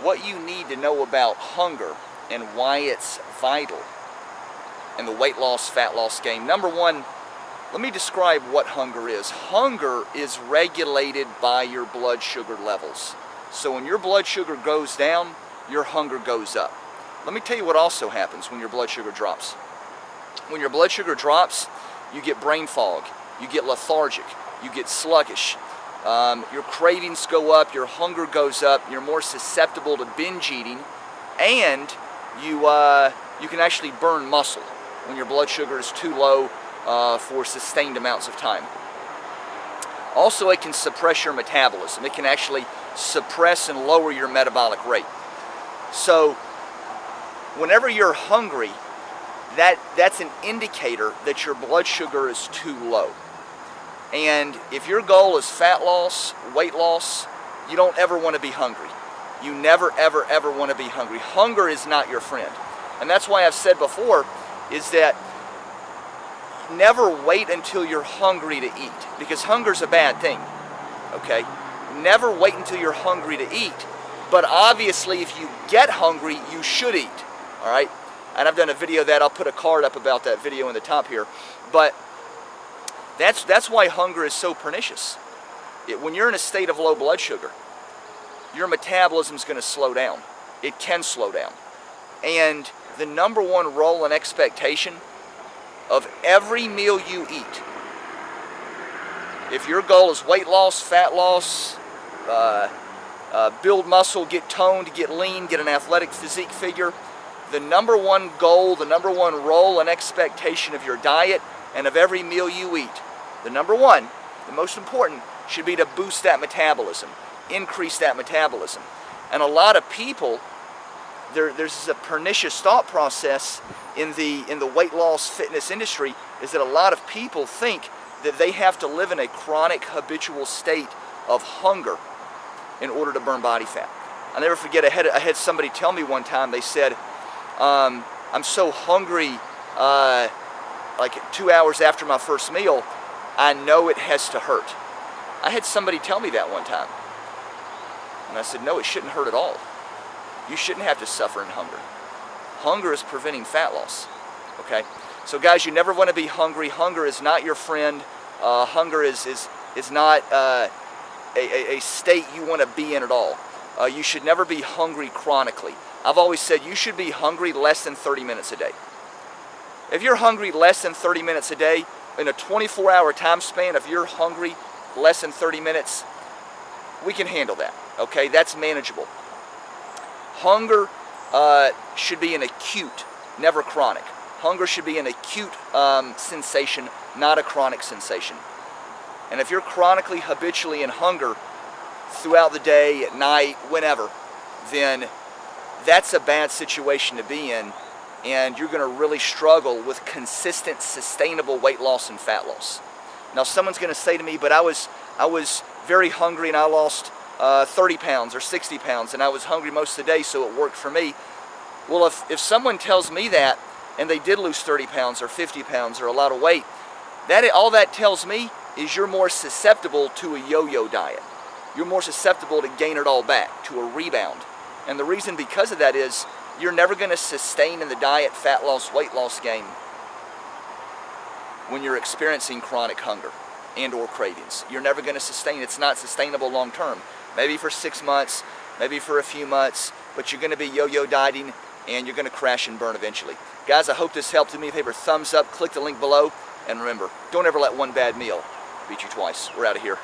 what you need to know about hunger and why it's vital in the weight loss, fat loss game. Number one, let me describe what hunger is. Hunger is regulated by your blood sugar levels. So when your blood sugar goes down, your hunger goes up. Let me tell you what also happens when your blood sugar drops. When your blood sugar drops, you get brain fog, you get lethargic, you get sluggish. Your cravings go up, your hunger goes up, you're more susceptible to binge eating, and you can actually burn muscle when your blood sugar is too low for sustained amounts of time. Also, it can suppress your metabolism. It can actually suppress and lower your metabolic rate. So whenever you're hungry, that's an indicator that your blood sugar is too low. And if your goal is fat loss, weight loss, you don't ever want to be hungry. You never, ever, ever want to be hungry. Hunger is not your friend. And that's why I've said before is that never wait until you're hungry to eat, because hunger's a bad thing, okay? Never wait until you're hungry to eat, but obviously if you get hungry, you should eat, all right? And I've done a video that, I'll put a card up about that video in the top here, but that's why hunger is so pernicious. When you're in a state of low blood sugar, your metabolism's going to slow down. It can slow down. And the number one role and expectation of every meal you eat, if your goal is weight loss, fat loss, build muscle, get toned, get lean, get an athletic physique figure, the number one goal, the number one role and expectation of your diet and of every meal you eat, the number one, the most important, should be to boost that metabolism, increase that metabolism. And a lot of people, there's a pernicious thought process in the weight loss fitness industry, is that a lot of people think that they have to live in a chronic habitual state of hunger in order to burn body fat. I'll never forget, I had somebody tell me one time, they said, I'm so hungry like 2 hours after my first meal, I know it has to hurt. I had somebody tell me that one time. And I said, no, it shouldn't hurt at all. You shouldn't have to suffer in hunger. Hunger is preventing fat loss, okay? So guys, you never want to be hungry. Hunger is not your friend. Hunger is not a state you want to be in at all. You should never be hungry chronically. I've always said you should be hungry less than 30 minutes a day. If you're hungry less than 30 minutes a day, in a 24-hour time span, if you're hungry less than 30 minutes, we can handle that, okay? That's manageable. Hunger should be an acute, never chronic. Hunger should be an acute sensation, not a chronic sensation. And if you're chronically, habitually in hunger throughout the day, at night, whenever, then that's a bad situation to be in, and you're going to really struggle with consistent, sustainable weight loss and fat loss. Now, someone's going to say to me, but I was very hungry and I lost 30 pounds or 60 pounds, and I was hungry most of the day, so it worked for me. Well, if someone tells me that, and they did lose 30 pounds or 50 pounds or a lot of weight, all that tells me is you're more susceptible to a yo-yo diet. You're more susceptible to gain it all back, to a rebound. And the reason because of that is you're never going to sustain in the diet, fat loss, weight loss game when you're experiencing chronic hunger and or cravings. You're never going to sustain. It's not sustainable long term. Maybe for 6 months, maybe for a few months, but you're going to be yo-yo dieting and you're going to crash and burn eventually. Guys, I hope this helped. Do me a favor, thumbs up, click the link below, and remember, don't ever let one bad meal beat you twice. We're out of here.